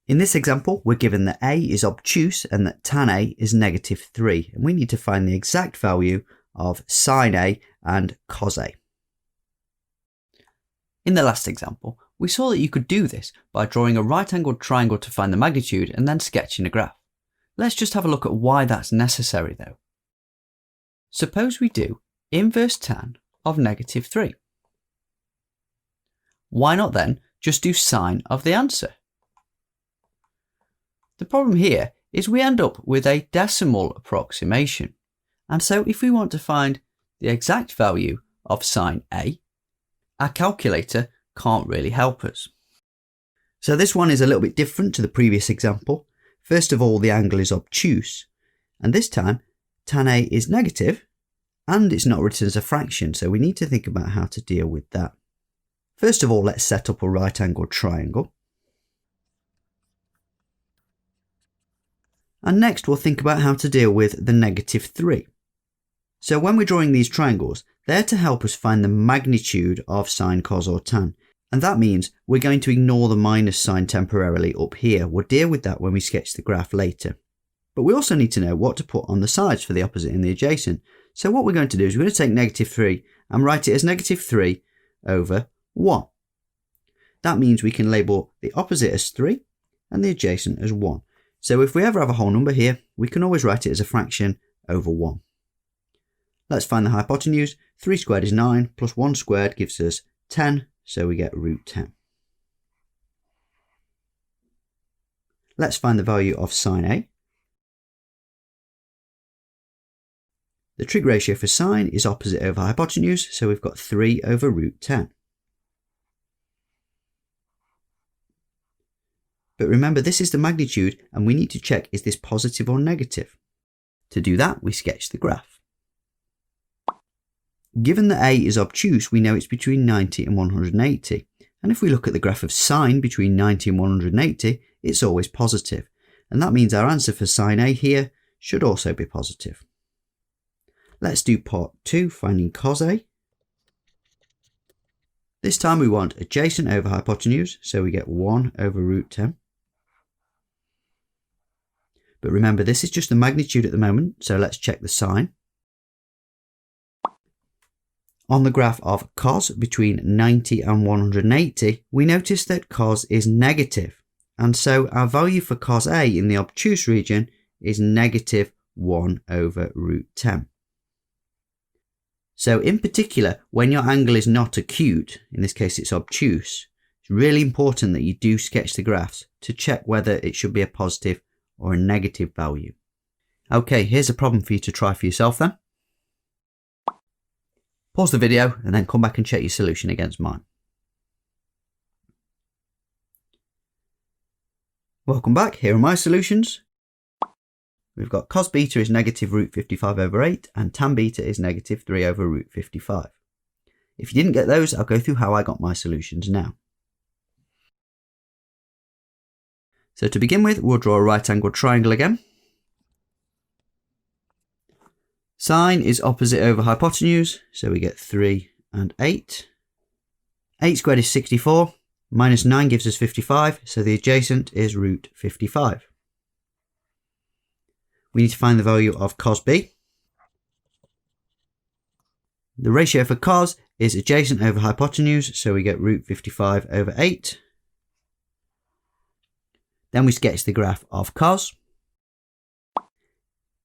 In this example, we're given that A is obtuse and that tan A is -3, and we need to find the exact value of sine A and cos A. In the last example, we saw that you could do this by drawing a right-angled triangle to find the magnitude and then sketching a graph. Let's just have a look at why that's necessary though. Suppose we do inverse tan of -3. Why not then just do sine of the answer? The problem here is we end up with a decimal approximation, and so if we want to find the exact value of sine A, our calculator can't really help us. So this one is a little bit different to the previous example. First of all, the angle is obtuse, and this time tan A is negative and it's not written as a fraction, so we need to think about how to deal with that. First of all, let's set up a right angled triangle. And next we'll think about how to deal with the -3. So when we're drawing these triangles, they're to help us find the magnitude of sine, cos or tan. And that means we're going to ignore the minus sign temporarily up here. We'll deal with that when we sketch the graph later. But we also need to know what to put on the sides for the opposite and the adjacent. So what we're going to do is we're going to take -3 and write it as -3 over 1. That means we can label the opposite as 3 and the adjacent as 1. So if we ever have a whole number here, we can always write it as a fraction over 1. Let's find the hypotenuse. 3 squared is 9, plus 1 squared gives us 10, so we get √10. Let's find the value of sine A. The trig ratio for sine is opposite over hypotenuse, so we've got 3 over √10. But remember, this is the magnitude, and we need to check, is this positive or negative? To do that, we sketch the graph. Given that A is obtuse, we know it's between 90 and 180. And if we look at the graph of sine between 90 and 180, it's always positive. And that means our answer for sine A here should also be positive. Let's do part 2, finding cos A. This time we want adjacent over hypotenuse, so we get 1 over √10. But remember, this is just the magnitude at the moment, so let's check the sign. On the graph of cos between 90 and 180, we notice that cos is negative, and so our value for cos A in the obtuse region is -1 over √10. So in particular, when your angle is not acute, in this case it's obtuse, it's really important that you do sketch the graphs to check whether it should be a positive or a negative value. Okay, here's a problem for you to try for yourself then. Pause the video and then come back and check your solution against mine. Welcome back, here are my solutions. We've got cos beta is -√55 over 8 and tan beta is -3 over √55. If you didn't get those, I'll go through how I got my solutions now. So to begin with, we'll draw a right angled triangle again. Sine is opposite over hypotenuse, so we get 3 and 8. 8 squared is 64, minus 9 gives us 55, so the adjacent is √55. We need to find the value of cos B. The ratio for cos is adjacent over hypotenuse, so we get √55 over 8. Then we sketch the graph of cos.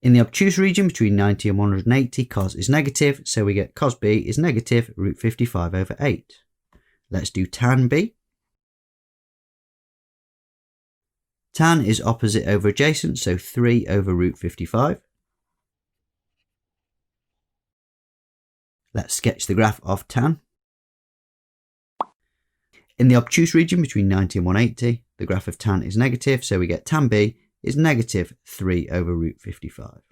In the obtuse region between 90 and 180, cos is negative, so we get cos B is -√55 over 8. Let's do tan B. Tan is opposite over adjacent, so 3 over √55. Let's sketch the graph of tan. In the obtuse region between 90 and 180, the graph of tan is negative, so we get tan B is -3 over √55.